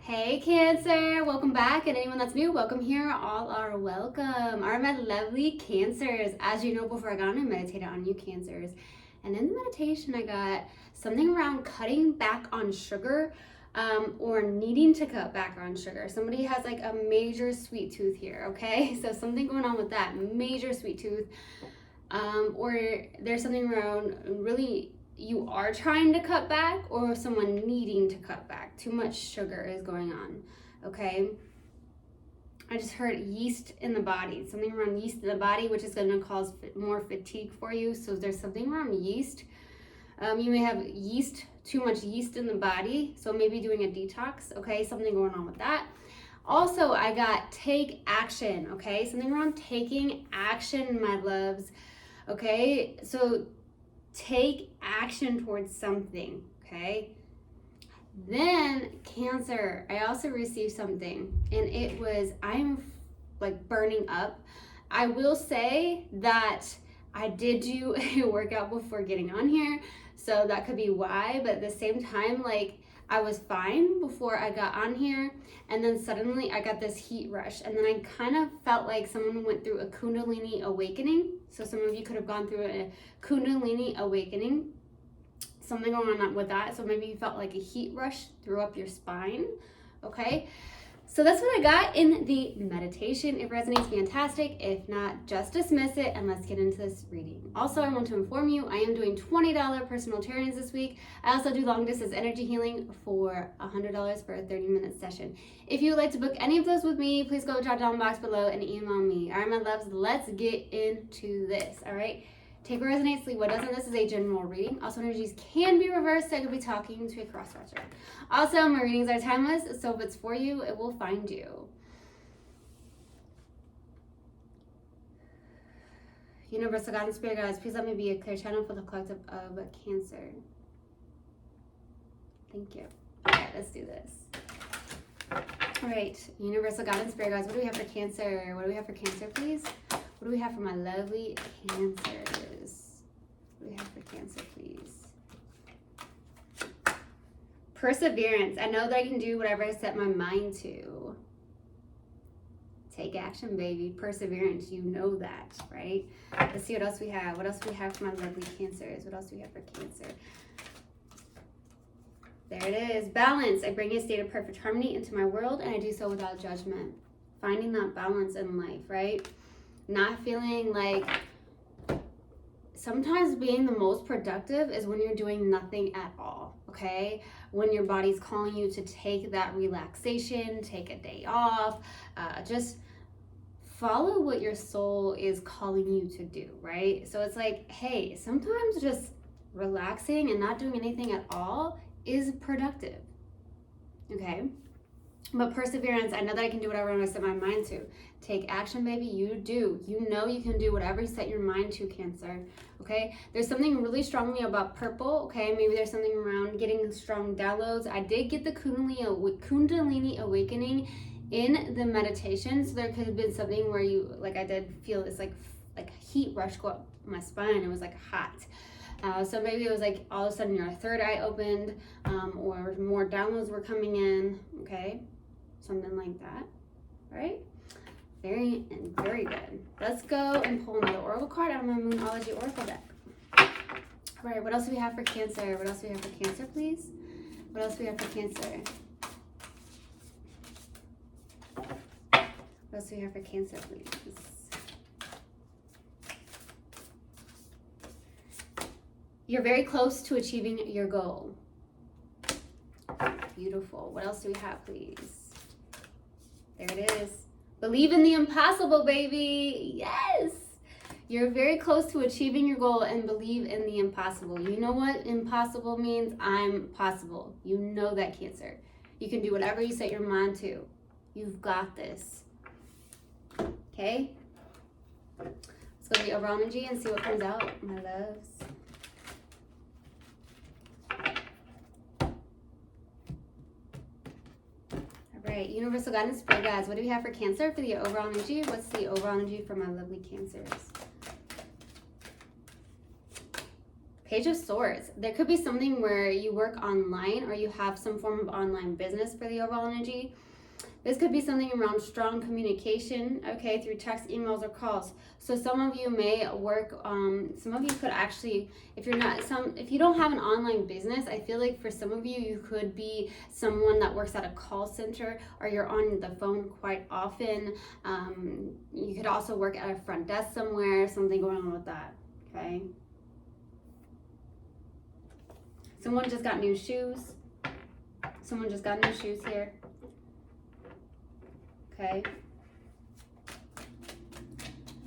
Hey Cancer, welcome back, and anyone that's new, welcome here. All are welcome. All right, my lovely Cancers. As you know, before I got on, I meditated on you Cancers. And in the meditation, I got something around cutting back on sugar or needing to cut back on sugar. Somebody has like a major sweet tooth here, okay? So something going on with that major sweet tooth. Or there's something around really you are trying to cut back or someone needing to cut back. Too much sugar is going on, okay? I just heard yeast in the body, something around yeast in the body, which is going to cause more fatigue for you. So there's something around yeast. You may have yeast, too much yeast in the body. So maybe doing a detox, okay? Something going on with that. Also, I got take action, okay? Something around taking action, my loves, okay? So take action towards something, okay? Then Cancer, I also received something, and it was, I'm like burning up. I will say that I did do a workout before getting on here, so that could be why, but at the same time, like, I was fine before I got on here, and then suddenly I got this heat rush, and then I kind of felt like someone went through a Kundalini awakening. So some of you could have gone through a Kundalini awakening, something going on with that. So maybe you felt like a heat rush through up your spine, okay? So that's what I got in the meditation. If it resonates, fantastic. If not, just dismiss it and let's get into this reading. Also, I want to inform you, I am doing $20 personal trainings this week. I also do long distance energy healing for $100 for a 30-minute session. If you would like to book any of those with me, please go drop down the box below and email me. All right, my loves, let's get into this, all right? Take what resonates, leave what doesn't. This is a general reading. Also, energies can be reversed. I could be talking to a cross-watcher. Also, my readings are timeless, so if it's for you, it will find you. Universal God and Spirit Guides, please let me be a clear channel for the collective of Cancer. Thank you. All right, let's do this. All right, Universal God and Spirit Guides, what do we have for Cancer? What do we have for Cancer, please? What do we have for my lovely Cancers? What do we have for Cancer, please? Perseverance. I know that I can do whatever I set my mind to. Take action, baby. Perseverance. You know that, right? Let's see what else we have. What else do we have for my lovely Cancers? What else do we have for Cancer? There it is. Balance. I bring a state of perfect harmony into my world, and I do so without judgment. Finding that balance in life, right? Not feeling like, sometimes being the most productive is when you're doing nothing at all, okay? When your body's calling you to take that relaxation, take a day off, just follow what your soul is calling you to do, right? So it's like, hey, sometimes just relaxing and not doing anything at all is productive, okay? But perseverance, I know that I can do whatever I set my mind to. Take action, baby. You do. You know you can do whatever you set your mind to, Cancer. Okay? There's something really strongly about purple. Okay? Maybe there's something around getting strong downloads. I did get the Kundalini awakening in the meditation. So there could have been something where you, like I did feel this like heat rush go up my spine. It was like hot. So maybe it was like all of a sudden your third eye opened or more downloads were coming in. Okay? Something like that. All right? Very good. Let's go and pull another oracle card out of my Moonology Oracle deck. All right, what else do we have for Cancer? What else do we have for Cancer, please? What else do we have for Cancer? What else do we have for Cancer, please? You're very close to achieving your goal. Beautiful. What else do we have, please? There it is. Believe in the impossible, baby. Yes. You're very close to achieving your goal and believe in the impossible. You know what impossible means? I'm possible. You know that, Cancer. You can do whatever you set your mind to. You've got this. Okay? Let's go to the overall energy and see what comes out, my loves. Right, Universal God and Spirit Guides, what do we have for Cancer for the overall energy? What's the overall energy for my lovely Cancers? Page of Swords. There could be something where you work online or you have some form of online business for the overall energy. This could be something around strong communication, okay, through text, emails, or calls. So some of you may work, some of you could actually, if you don't have an online business, I feel like for some of you, you could be someone that works at a call center, or you're on the phone quite often. You could also work at a front desk somewhere, something going on with that, okay? Someone just got new shoes. Someone just got new shoes here. Okay.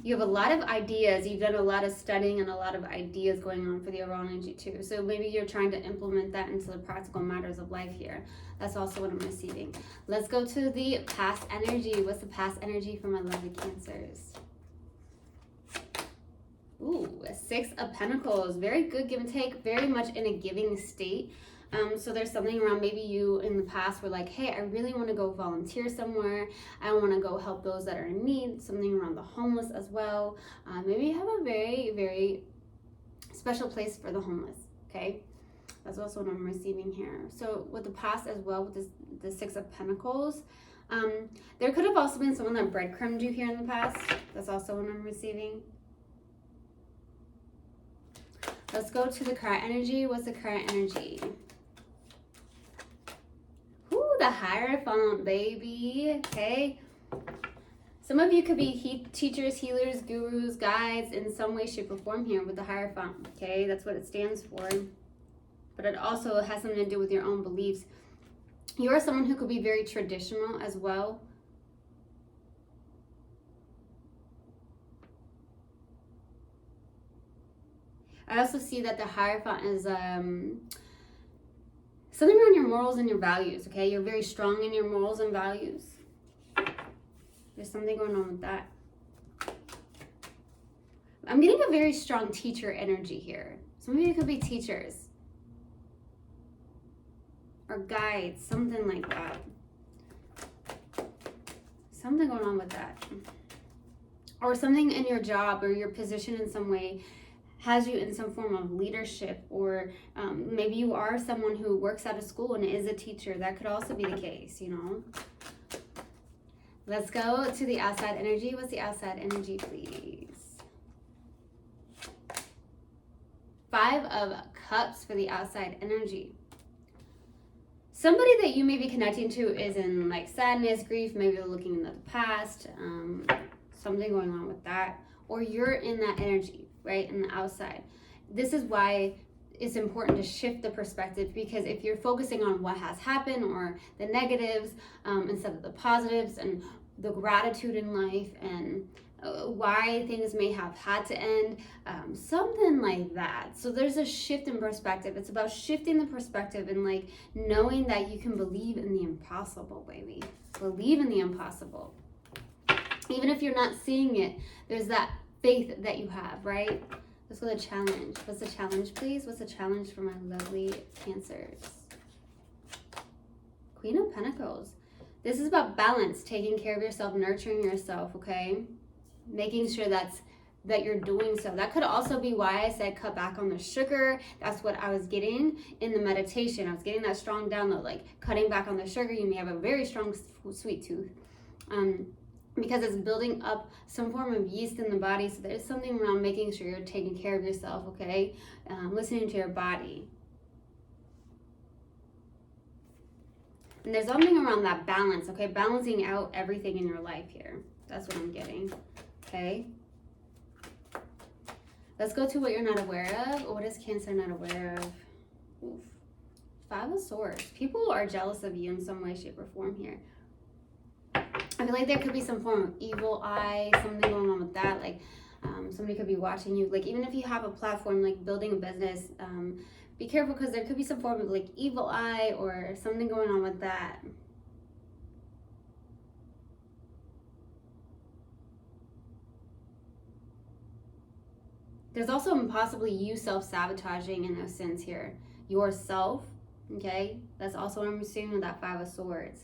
You have a lot of ideas. You've done a lot of studying and a lot of ideas going on for the overall energy too. So maybe you're trying to implement that into the practical matters of life here. That's also what I'm receiving. Let's go to the past energy. What's the past energy for my lovely Cancers? Ooh, a 6 of Pentacles. Very good give and take. Very much in a giving state. So there's something around maybe you in the past were like, hey, I really want to go volunteer somewhere. I want to go help those that are in need. Something around the homeless as well. Maybe you have a very, very special place for the homeless, okay? That's also what I'm receiving here. So with the past as well, with the 6 of Pentacles, there could have also been someone that breadcrumbed you here in the past. That's also what I'm receiving. Let's go to the current energy. What's the current energy? The Hierophant, baby. Okay. Some of you could be teachers, healers, gurus, guides in some way, shape, or form here with the Hierophant. Okay, that's what it stands for. But it also has something to do with your own beliefs. You are someone who could be very traditional as well. I also see that the Hierophant is something around your morals and your values, okay? You're very strong in your morals and values. There's something going on with that. I'm getting a very strong teacher energy here. Some of you could be teachers. Or guides, something like that. Something going on with that. Or something in your job or your position in some way has you in some form of leadership, or maybe you are someone who works at a school and is a teacher. That could also be the case, you know. Let's go to the outside energy. What's the outside energy, please? 5 of Cups for the outside energy. Somebody that you may be connecting to is in like sadness, grief, maybe they're looking into the past, something going on with that, or you're in that energy, right, in the outside. This is why it's important to shift the perspective, because if you're focusing on what has happened or the negatives instead of the positives and the gratitude in life and why things may have had to end, something like that. So there's a shift in perspective. It's about shifting the perspective and like knowing that you can believe in the impossible, baby. Believe in the impossible. Even if you're not seeing it, there's that faith that you have, right? Let's go to the challenge. What's the challenge, please? What's the challenge for my lovely Cancers? Queen of Pentacles. This is about balance, taking care of yourself, nurturing yourself, okay? Making sure that you're doing so. That could also be why I said cut back on the sugar. That's what I was getting in the meditation. I was getting that strong download, like cutting back on the sugar. You may have a very strong sweet tooth. Because it's building up some form of yeast in the body. So there's something around making sure you're taking care of yourself, okay? Listening to your body. And there's something around that balance, okay? Balancing out everything in your life here. That's what I'm getting, okay? Let's go to what you're not aware of. What is Cancer not aware of? Oof. 5 of Swords. People are jealous of you in some way, shape, or form here. I feel like there could be some form of evil eye, something going on with that. Like somebody could be watching you. Like even if you have a platform, like building a business, be careful because there could be some form of like evil eye or something going on with that. There's also possibly you self-sabotaging in a sense here. Yourself, okay? That's also what I'm assuming with that 5 of Swords.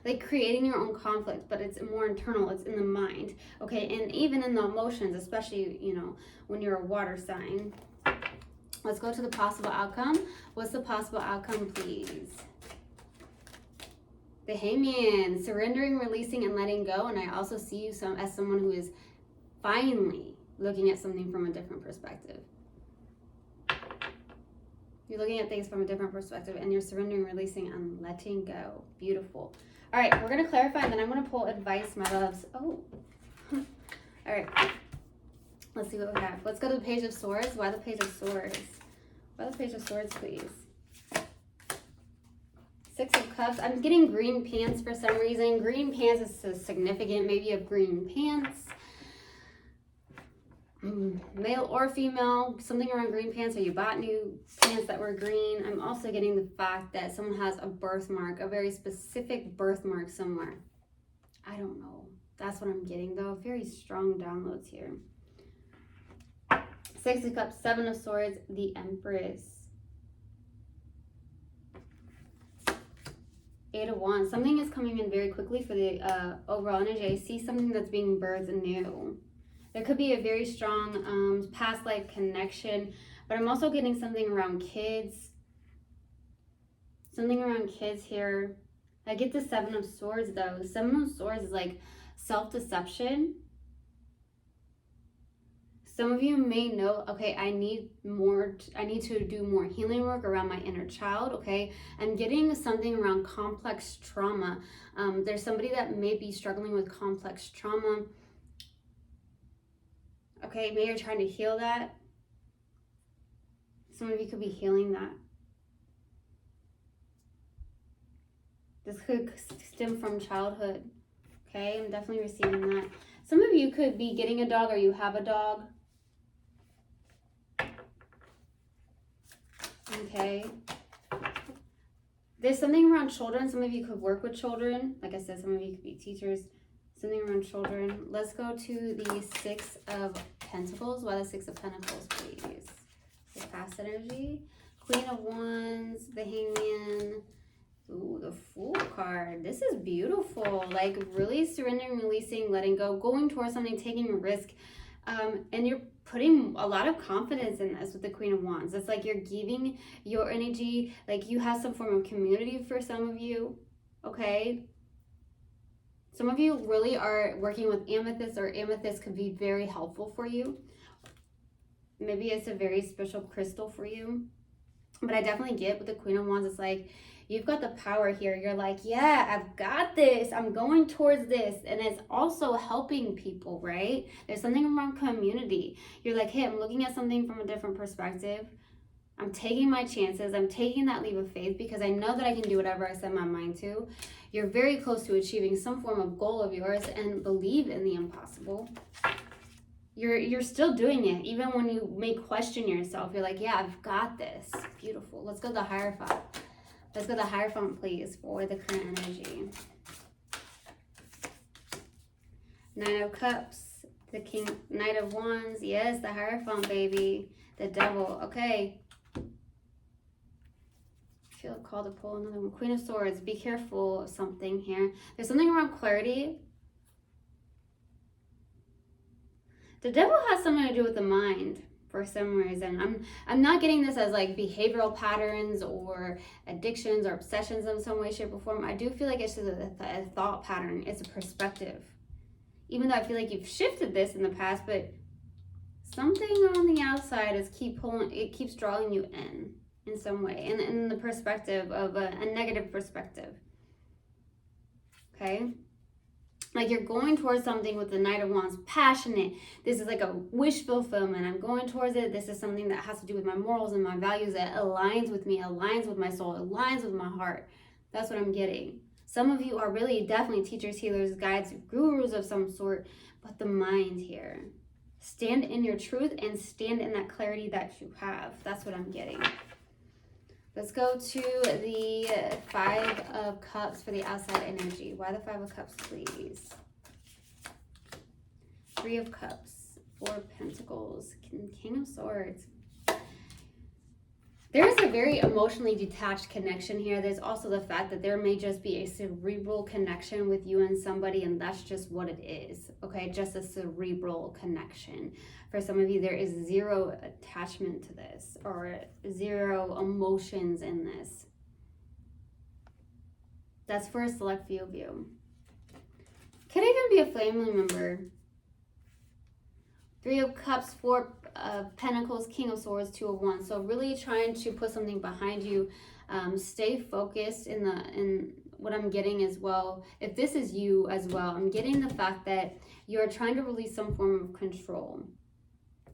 like creating your own conflict, but it's more internal, it's in the mind, okay? And even in the emotions, especially, you know, when you're a water sign. Let's go to the possible outcome. What's the possible outcome, please? The Hangman, surrendering, releasing, and letting go. And I also see you as someone who is finally looking at something from a different perspective. You're looking at things from a different perspective, and you're surrendering, releasing, and letting go. Beautiful. All right, we're going to clarify, and then I'm going to pull advice, my loves. Oh. All right. Let's see what we have. Let's go to the Page of Swords. Why the Page of Swords? Why the Page of Swords, please? Six of Cups. I'm getting green pants for some reason. Green pants is so significant. Maybe you have green pants. Male or female. Something around green pants, or you bought new pants that were green. I'm also getting the fact that someone has a birthmark, a very specific birthmark somewhere. I don't know. That's what I'm getting, though. Very strong downloads here. Six of Cups, Seven of Swords, the Empress. Eight of Wands. Something is coming in very quickly for the overall energy. I see something that's being birthed anew. There could be a very strong past life connection, but I'm also getting something around kids. Something around kids here. I get the Seven of Swords, though. The Seven of Swords is like self-deception. Some of you may know, okay, I need to do more healing work around my inner child, okay? I'm getting something around complex trauma. There's somebody that may be struggling with complex trauma. Okay, maybe you're trying to heal that. Some of you could be healing that. This could stem from childhood, okay? I'm definitely receiving that. Some of you could be getting a dog, or you have a dog. Okay. There's something around children. Some of you could work with children. Like I said, some of you could be teachers. Something around children. Let's go to the Six of Pentacles. Why the Six of Pentacles, please? The past energy. Queen of Wands. The Hangman. Ooh, the Fool card. This is beautiful. Like really surrendering, releasing, letting go, going towards something, taking a risk. And you're putting a lot of confidence in this with the Queen of Wands. It's like you're giving your energy, like you have some form of community for some of you, okay? Some of you really are working with amethyst, or amethyst could be very helpful for you. Maybe it's a very special crystal for you. But I definitely get with the Queen of Wands, it's like, you've got the power here. You're like, yeah, I've got this. I'm going towards this. And it's also helping people, right? There's something around community. You're like, hey, I'm looking at something from a different perspective. I'm taking my chances. I'm taking that leap of faith because I know that I can do whatever I set my mind to. You're very close to achieving some form of goal of yours, and believe in the impossible. You're still doing it. Even when you may question yourself, you're like, yeah, I've got this. Beautiful. Let's go to the Hierophant. Let's go to the Hierophant, please, for the current energy. Nine of Cups, the King, Knight of Wands. Yes, the Hierophant, baby. The Devil. Okay. I feel called to pull another one. Queen of Swords. Be careful of something here. There's something around clarity. The Devil has something to do with the mind. For some reason, I'm not getting this as like behavioral patterns or addictions or obsessions in some way, shape, or form. I do feel like it's just a thought pattern. It's a perspective. Even though I feel like you've shifted this in the past, but something on the outside is keeps drawing you in some way, and in the perspective of a negative perspective. Okay. Like you're going towards something with the Knight of Wands, passionate. This is like a wish fulfillment. I'm going towards it. This is something that has to do with my morals and my values, that aligns with me, aligns with my soul, aligns with my heart. That's what I'm getting. Some of you are really definitely teachers, healers, guides, gurus of some sort, but the mind here. Stand in your truth and stand in that clarity that you have. That's what I'm getting. Let's go to the Five of Cups for the outside energy. Why the Five of Cups, please? Three of Cups, Four of Pentacles, King of Swords. There's a very emotionally detached connection here. There's also the fact that there may just be a cerebral connection with you and somebody, and that's just what it is, okay? Just a cerebral connection. For some of you, there is zero attachment to this or zero emotions in this. That's for a select few of you. Could even be a family member. 3 of Cups, 4 of Pentacles, King of Swords, 2 of Wands. So really trying to put something behind you. Stay focused in what I'm getting as well. If this is you as well, I'm getting the fact that you're trying to release some form of control.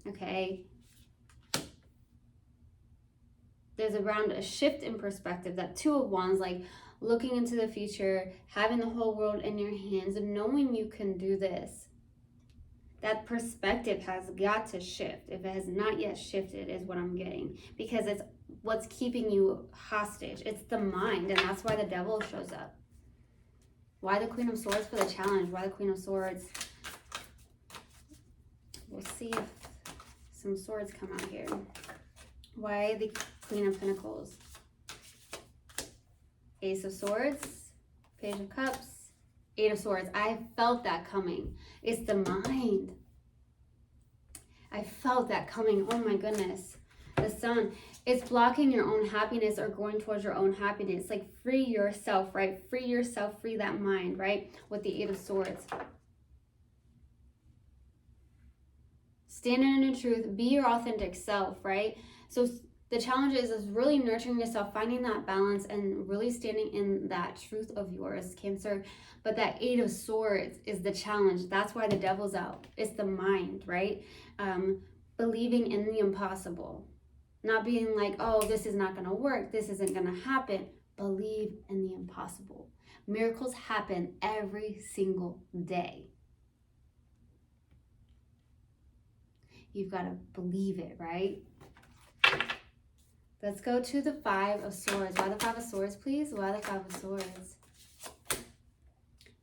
Okay? There's around a shift in perspective. That 2 of Wands, like looking into the future, having the whole world in your hands, and knowing you can do this. That perspective has got to shift. If it has not yet shifted, is what I'm getting. Because it's what's keeping you hostage. It's the mind, and that's why the devil shows up. Why the Queen of Swords for the challenge? Why the Queen of Swords? We'll see if some swords come out here. Why the Queen of Pentacles? Ace of Swords, Page of Cups, 8 of Swords. I felt that coming. It's the mind. I felt that coming. Oh my goodness. The Sun. It's blocking your own happiness or going towards your own happiness. Like free yourself, right? Free yourself, free that mind, right? With the 8 of Swords. Stand in your truth. Be your authentic self, right? So the challenge is really nurturing yourself, finding that balance, and really standing in that truth of yours, Cancer. But that 8 of Swords is the challenge. That's why the devil's out. It's the mind, right? Believing in the impossible. Not being like, oh, this is not going to work. This isn't going to happen. Believe in the impossible. Miracles happen every single day. You've got to believe it, right? Let's go to the 5 of Swords. Why the 5 of Swords, please? Why the 5 of Swords?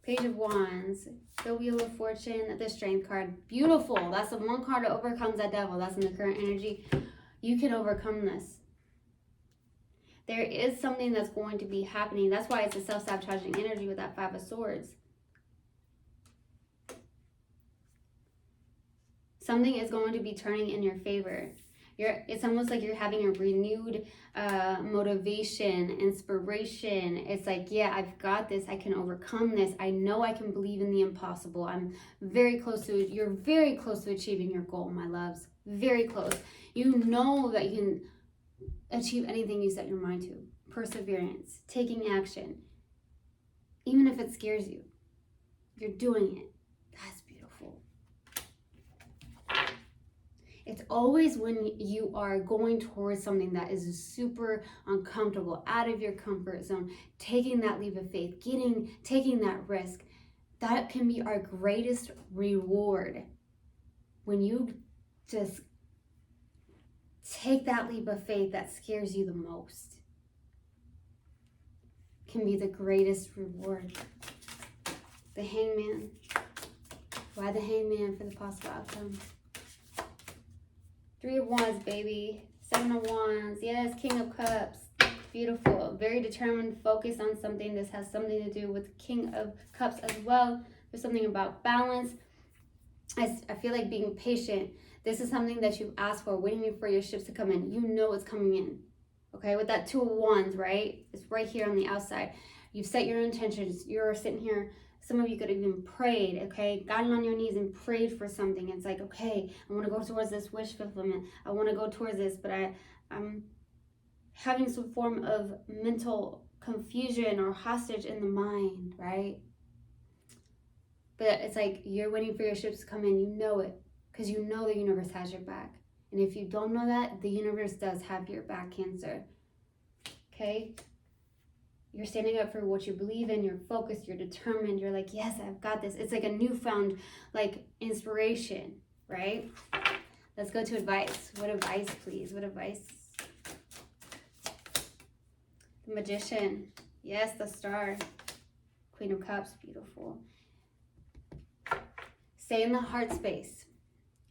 Page of Wands, the Wheel of Fortune, the Strength card. Beautiful. That's the one card that overcomes that devil. That's in the current energy. You can overcome this. There is something that's going to be happening. That's why it's a self-sabotaging energy with that 5 of Swords. Something is going to be turning in your favor. It's almost like you're having a renewed motivation, inspiration. It's like, yeah, I've got this. I can overcome this. I know I can believe in the impossible. You're very close to achieving your goal, my loves. Very close. You know that you can achieve anything you set your mind to. Perseverance, taking action. Even if it scares you, you're doing it. That's beautiful. It's always when you are going towards something that is super uncomfortable, out of your comfort zone, taking that leap of faith, taking that risk. That can be our greatest reward. When you just take that leap of faith that scares you the most. Can be the greatest reward. The Hangman. Why the Hangman for the possible outcome? 3 of Wands, baby. 7 of Wands. Yes, King of Cups. Beautiful. Very determined, focused on something. This has something to do with King of Cups as well. There's something about balance. I feel like being patient. This is something that you've asked for, waiting for your ships to come in. You know it's coming in. Okay, with that 2 of Wands, right? It's right here on the outside. You've set your intentions. You're sitting here. Some of you could have even prayed, okay? Gotten on your knees and prayed for something. It's like, okay, I want to go towards this wish fulfillment. I want to go towards this, but I'm having some form of mental confusion or hostage in the mind, right? But it's like you're waiting for your ships to come in. You know it because you know the universe has your back. And if you don't know that, the universe does have your back, Cancer. Okay? You're standing up for what you believe in. You're focused. You're determined. You're like, yes, I've got this. It's like a newfound, like, inspiration, right? Let's go to advice. What advice, please? What advice? The Magician. Yes, the Star. Queen of Cups. Beautiful. Stay in the heart space.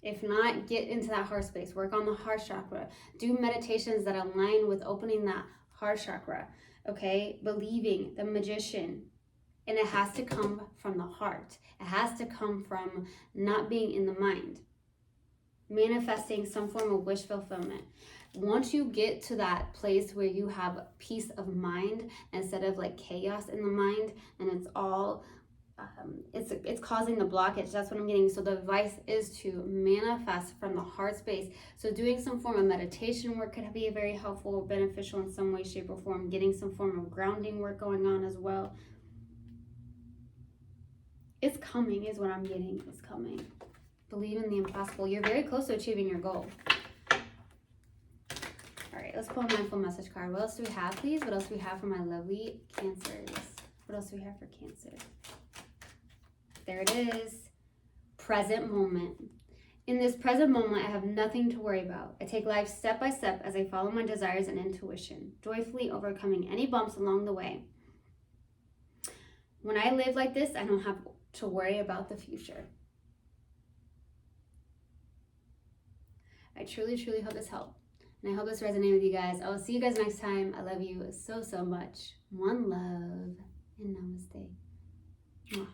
If not, get into that heart space. Work on the heart chakra. Do meditations that align with opening that heart chakra. Okay? Believing, the magician. And it has to come from the heart. It has to come from not being in the mind. Manifesting some form of wish fulfillment. Once you get to that place where you have peace of mind instead of like chaos in the mind, and it's all it's causing the blockage. That's what I'm getting. So the advice is to manifest from the heart space. So doing some form of meditation work could be very helpful or beneficial in some way, shape, or form. Getting some form of grounding work going on as well. It's coming is what I'm getting. It's coming. Believe in the impossible. You're very close to achieving your goal. All right, let's pull a mindful message card. What else do we have, please? What else do we have for my lovely Cancers? What else do we have for Cancer? There it is. Present moment. In this present moment, I have nothing to worry about. I take life step by step as I follow my desires and intuition, joyfully overcoming any bumps along the way. When I live like this, I don't have to worry about the future. I truly, truly hope this helped. And I hope this resonated with you guys. I will see you guys next time. I love you so, so much. One love and namaste. Mwah.